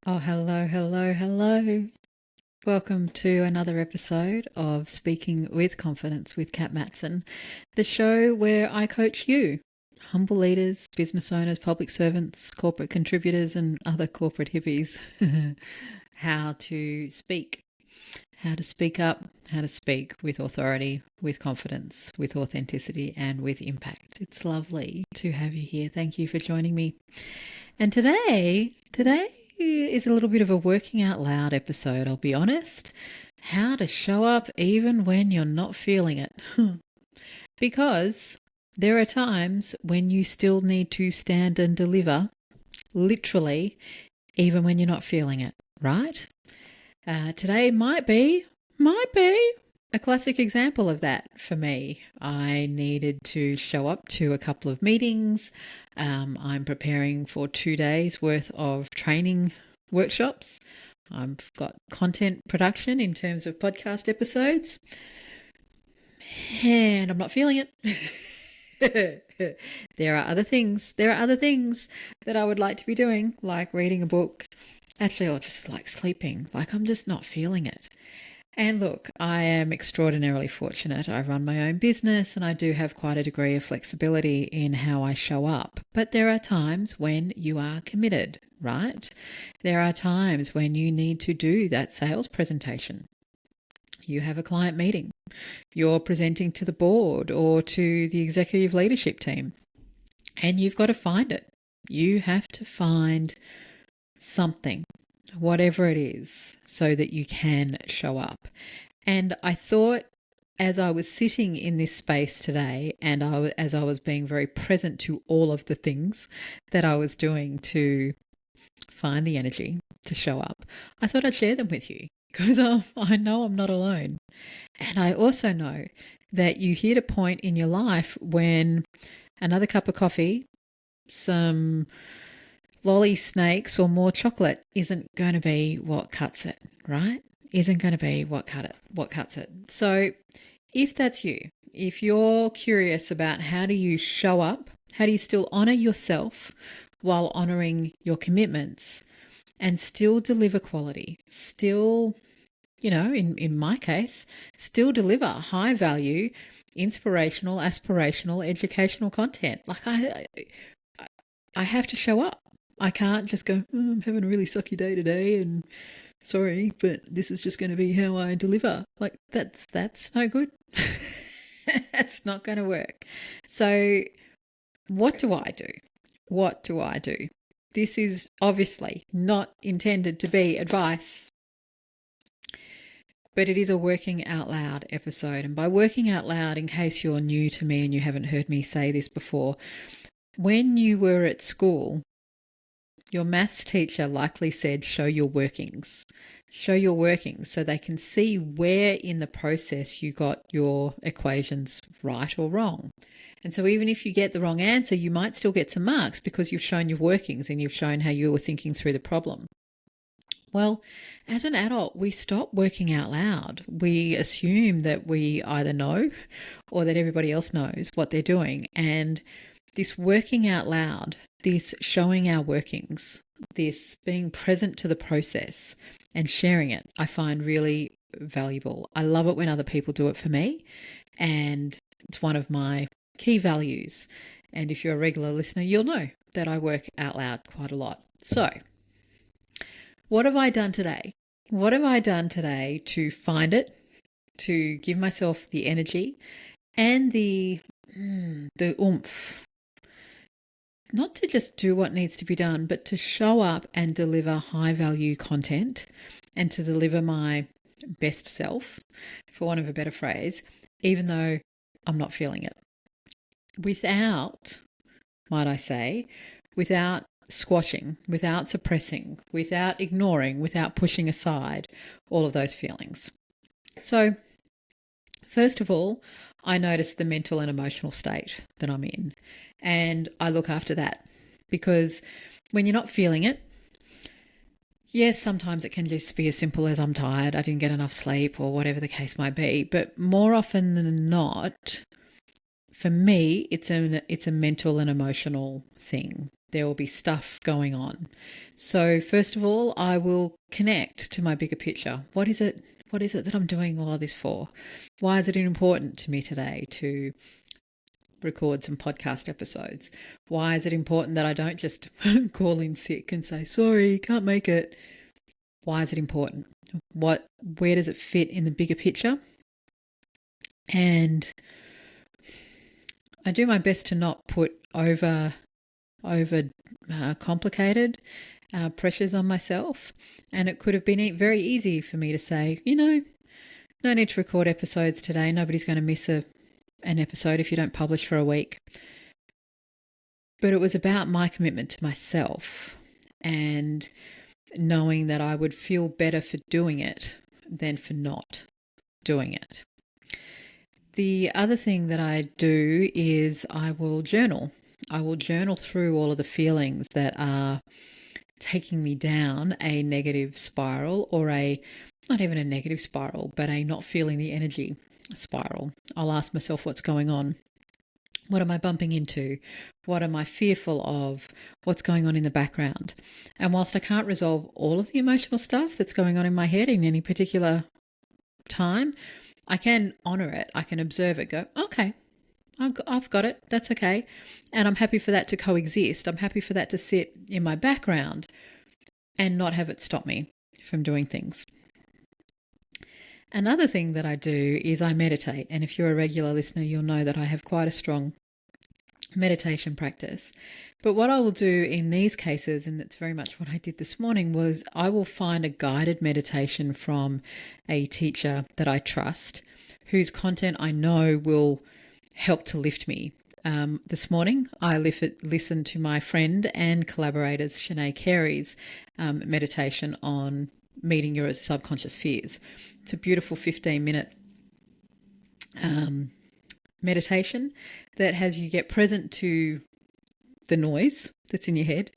Oh, hello, hello, hello. Welcome to another episode of Speaking with Confidence with Kat Matson, the show where I coach you, humble leaders, business owners, public servants, corporate contributors, and other corporate hippies, how to speak, how to speak up, how to speak with authority, with confidence, with authenticity, and with impact. It's lovely to have you here. Thank you for joining me. And today is a little bit of a working out loud episode, I'll be honest. How to show up even when you're not feeling it. Because there are times when you still need to stand and deliver, literally, even when you're not feeling it, right? Today might be a classic example of that for me. I needed to show up to a couple of meetings. I'm preparing for 2 days worth of training workshops. I've got content production in terms of podcast episodes, and I'm not feeling it. There are other things that I would like to be doing, like reading a book, actually, or just like sleeping. Like, I'm just not feeling it. And look, I am extraordinarily fortunate. I run my own business and I do have quite a degree of flexibility in how I show up. But there are times when you are committed, right? There are times when you need to do that sales presentation. You have a client meeting. You're presenting to the board or to the executive leadership team. And you've got to find it. You have to find something, whatever it is, so that you can show up. And I thought, as I was sitting in this space today and as I was being very present to all of the things that I was doing to find the energy to show up, I thought I'd share them with you because I know I'm not alone. And I also know that you hit a point in your life when another cup of coffee, some lolly snakes or more chocolate isn't going to be what cuts it, right? Isn't going to be what cuts it. So if that's you, if you're curious about how do you show up, how do you still honor yourself while honoring your commitments and still deliver quality, still, in my case, still deliver high value, inspirational, aspirational, educational content. Like I have to show up. I can't just go, I'm having a really sucky day today and sorry, but this is just going to be how I deliver. Like that's no good. That's not going to work. So what do I do? What do I do? This is obviously not intended to be advice, but it is a working out loud episode. And by working out loud, in case you're new to me and you haven't heard me say this before, when you were at school, your maths teacher likely said, show your workings. Show your workings so they can see where in the process you got your equations right or wrong. And so even if you get the wrong answer, you might still get some marks because you've shown your workings and you've shown how you were thinking through the problem. Well, as an adult, we stop working out loud. We assume that we either know or that everybody else knows what they're doing. And this working out loud, this showing our workings, this being present to the process and sharing it, I find really valuable. I love it when other people do it for me, and it's one of my key values. And if you're a regular listener, you'll know that I work out loud quite a lot. So, what have I done today? What have I done today to find it, to give myself the energy and the oomph? Not to just do what needs to be done, but to show up and deliver high value content and to deliver my best self, for want of a better phrase, even though I'm not feeling it. Without, might I say, without squashing, without suppressing, without ignoring, without pushing aside all of those feelings. So, first of all, I notice the mental and emotional state that I'm in, and I look after that, because when you're not feeling it, yes, sometimes it can just be as simple as I'm tired, I didn't get enough sleep, or whatever the case might be. But more often than not, for me, it's a mental and emotional thing There will be stuff going on. So first of all, I will connect to my bigger picture. What is it that I'm doing all of this for? Why is it important to me today to record some podcast episodes? Why is it important that I don't just call in sick and say, sorry, can't make it? Why is it important? Where does it fit in the bigger picture? And I do my best to not put over complicated pressures on myself. And it could have been very easy for me to say, no need to record episodes today. Nobody's going to miss an episode if you don't publish for a week. But it was about my commitment to myself and knowing that I would feel better for doing it than for not doing it. The other thing that I do is I will journal. I will journal through all of the feelings that are taking me down a negative spiral, or not even a negative spiral, but a not feeling the energy spiral. I'll ask myself what's going on. What am I bumping into? What am I fearful of? What's going on in the background? And whilst I can't resolve all of the emotional stuff that's going on in my head in any particular time, I can honour it. I can observe it, go, okay, I've got it. That's okay. And I'm happy for that to coexist. I'm happy for that to sit in my background and not have it stop me from doing things. Another thing that I do is I meditate. And if you're a regular listener, you'll know that I have quite a strong meditation practice. But what I will do in these cases, and that's very much what I did this morning, was I will find a guided meditation from a teacher that I trust, whose content I know will help to lift me. This morning, I listened to my friend and collaborators, Shanae Carey's meditation on meeting your subconscious fears. It's a beautiful 15-minute meditation that has you get present to the noise that's in your head,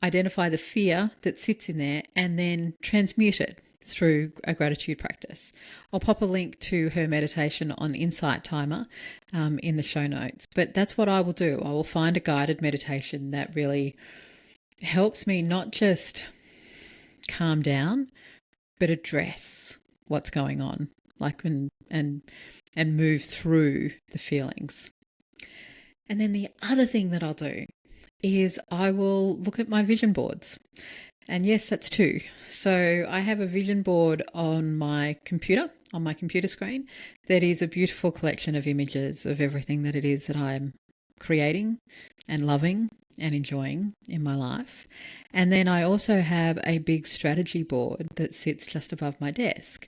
identify the fear that sits in there, and then transmute it through a gratitude practice. I'll pop a link to her meditation on Insight Timer in the show notes. But that's what I will do. I will find a guided meditation that really helps me not just calm down, but address what's going on, and move through the feelings. And then the other thing that I'll do is I will look at my vision boards. And yes, that's two. So I have a vision board on my computer screen, that is a beautiful collection of images of everything that it is that I'm creating and loving and enjoying in my life. And then I also have a big strategy board that sits just above my desk.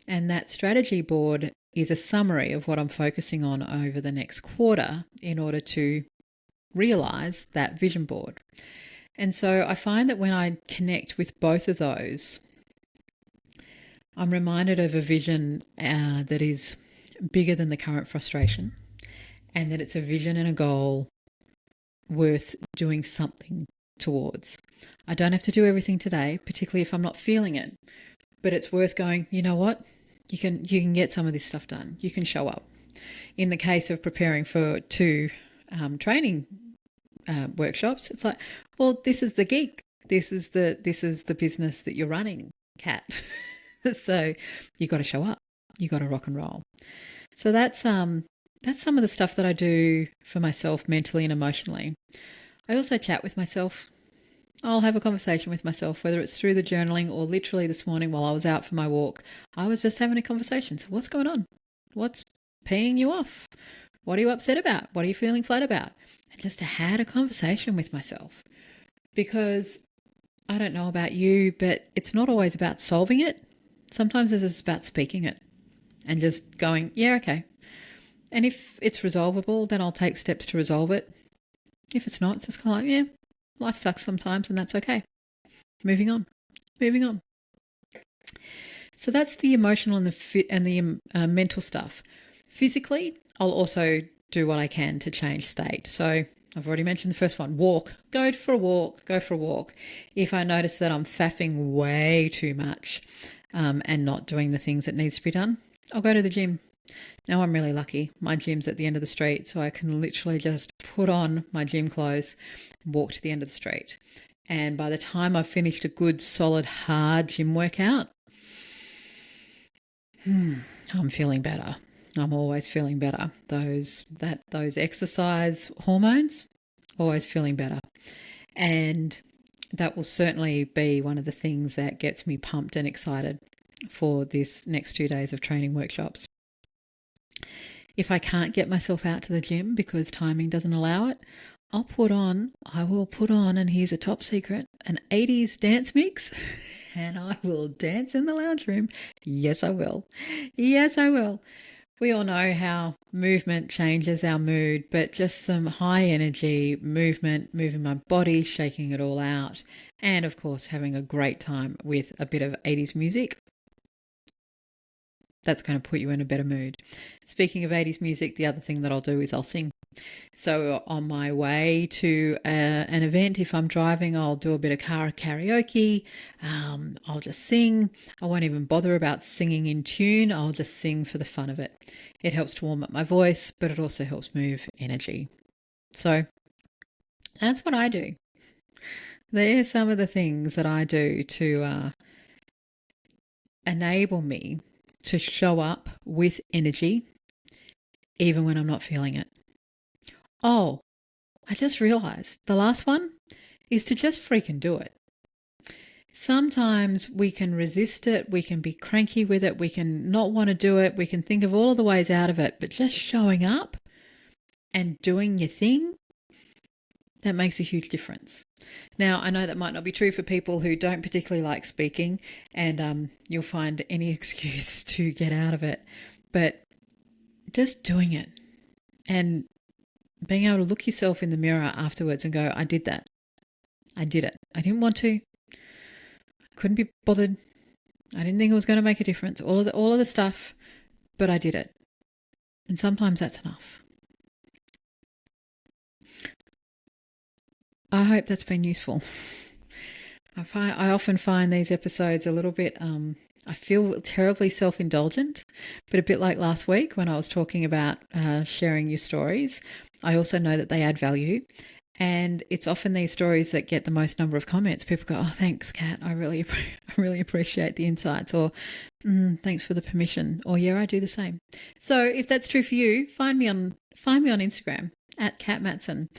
And that strategy board is a summary of what I'm focusing on over the next quarter in order to realize that vision board. And so I find that when I connect with both of those, I'm reminded of a vision that is bigger than the current frustration, and that it's a vision and a goal worth doing something towards. I don't have to do everything today, particularly if I'm not feeling it, but it's worth going, you know what? You can get some of this stuff done. You can show up. In the case of preparing for 2 training workshops, it's like, well, this is the gig. This is the business that you're running, Kat. So you got to show up. You got to rock and roll. So that's some of the stuff that I do for myself mentally and emotionally. I also chat with myself. I'll have a conversation with myself, whether it's through the journaling or literally this morning while I was out for my walk, I was just having a conversation. So what's going on? What's peeing you off? What are you upset about? What are you feeling flat about? And just to had a conversation with myself, because I don't know about you, but it's not always about solving it. Sometimes it's just about speaking it and just going, yeah, okay. And if it's resolvable, then I'll take steps to resolve it. If it's not, it's just kind of like, yeah, life sucks sometimes and that's okay. Moving on. So that's the emotional and the mental stuff. Physically, I'll also do what I can to change state. So I've already mentioned the first one, walk. Go for a walk. If I notice that I'm faffing way too much and not doing the things that needs to be done, I'll go to the gym. Now I'm really lucky. My gym's at the end of the street, so I can literally just put on my gym clothes, walk to the end of the street. And by the time I've finished a good, solid, hard gym workout, I'm feeling better. I'm always feeling better. Those exercise hormones, always feeling better. And that will certainly be one of the things that gets me pumped and excited for this next 2 days of training workshops. If I can't get myself out to the gym because timing doesn't allow it, I will put on, and here's a top secret, an 80s dance mix, and I will dance in the lounge room. Yes, I will. Yes, I will. We all know how movement changes our mood, but just some high energy movement, moving my body, shaking it all out, and of course having a great time with a bit of 80s music. That's going to put you in a better mood. Speaking of 80s music, the other thing that I'll do is I'll sing. So on my way to an event, if I'm driving, I'll do a bit of car karaoke. I'll just sing. I won't even bother about singing in tune. I'll just sing for the fun of it. It helps to warm up my voice, but it also helps move energy. So that's what I do. They're some of the things that I do to enable me to show up with energy even when I'm not feeling it. Oh, I just realized the last one is to just freaking do it. Sometimes we can resist it, we can be cranky with it, we can not want to do it, we can think of all of the ways out of it, but just showing up and doing your thing, that makes a huge difference. Now, I know that might not be true for people who don't particularly like speaking, and you'll find any excuse to get out of it, but just doing it and being able to look yourself in the mirror afterwards and go, I did that. I did it. I didn't want to. Couldn't be bothered. I didn't think it was going to make a difference. All of the stuff, but I did it. And sometimes that's enough. I hope that's been useful. I often find these episodes a little bit, I feel terribly self-indulgent, but a bit like last week when I was talking about sharing your stories. I also know that they add value, and it's often these stories that get the most number of comments. People go, oh, thanks, Kat. I really appreciate the insights, or thanks for the permission, or yeah, I do the same. So if that's true for you, find me on Instagram at Kat Matson,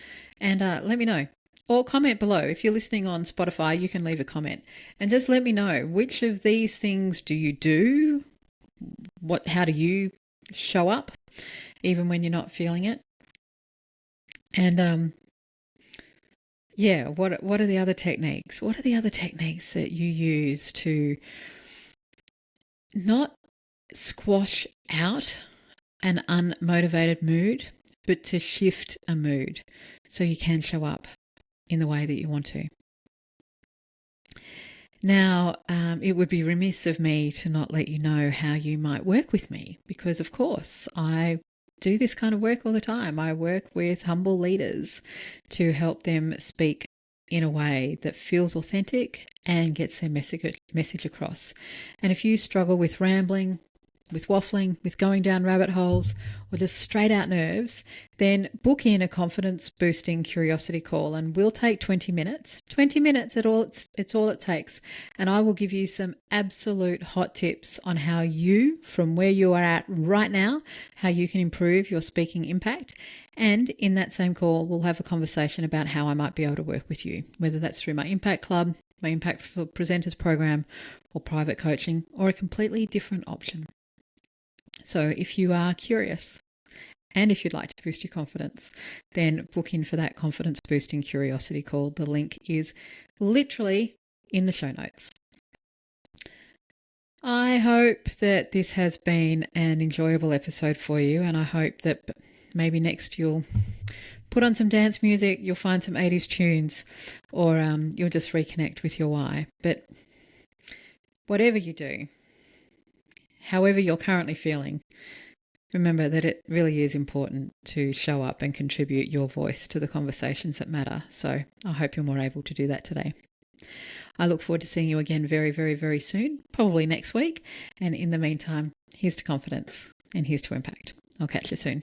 and let me know. Or comment below. If you're listening on Spotify, you can leave a comment and just let me know, which of these things do you do? How do you show up even when you're not feeling it? And what are the other techniques? What are the other techniques that you use to not squash out an unmotivated mood, but to shift a mood so you can show up in the way that you want to? Now, it would be remiss of me to not let you know how you might work with me, because of course I do this kind of work all the time. I work with humble leaders to help them speak in a way that feels authentic and gets their message across. And if you struggle with rambling, with waffling, with going down rabbit holes, or just straight out nerves, then book in a confidence boosting curiosity call, and we'll take 20 minutes. 20 minutes it's all it takes. And I will give you some absolute hot tips on how you, from where you are at right now, how you can improve your speaking impact. And in that same call, we'll have a conversation about how I might be able to work with you, whether that's through my Impact Club, my Impact for Presenters program, or private coaching, or a completely different option. So if you are curious and if you'd like to boost your confidence, then book in for that confidence boosting curiosity call. The link is literally in the show notes. I hope that this has been an enjoyable episode for you, and I hope that maybe next you'll put on some dance music, you'll find some 80s tunes, or you'll just reconnect with your why. But whatever you do, however you're currently feeling, remember that it really is important to show up and contribute your voice to the conversations that matter. So I hope you're more able to do that today. I look forward to seeing you again very, very, very soon, probably next week. And in the meantime, here's to confidence. And here's to impact. I'll catch you soon.